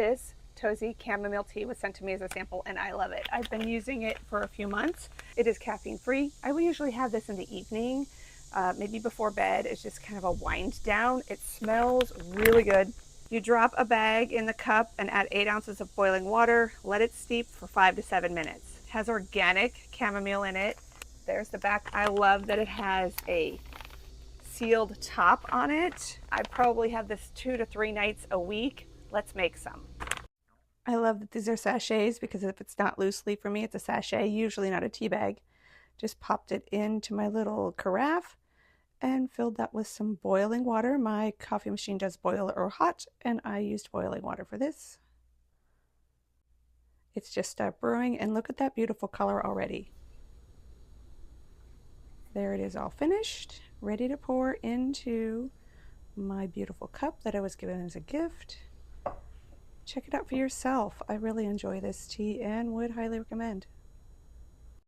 This Tozzy Chamomile Tea was sent to me as a sample and I love it. I've been using it for a few months. It is caffeine free. I will usually have this in the evening, maybe before bed. It's just kind of a wind down. It smells really good. You drop a bag in the cup and add 8 ounces of boiling water. Let it steep for 5 to 7 minutes. It has organic chamomile in it. There's the back. I love that it has a sealed top on it. I probably have this 2 to 3 nights a week. Let's make some. I love that these are sachets because if it's not loose leaf for me, it's a sachet, usually not a tea bag. Just popped it into my little carafe and filled that with some boiling water. My coffee machine does boil or hot, and I used boiling water for this. It's just brewing, and look at that beautiful color already. There it is, all finished, ready to pour into my beautiful cup that I was given as a gift. Check it out for yourself. I really enjoy this tea and would highly recommend.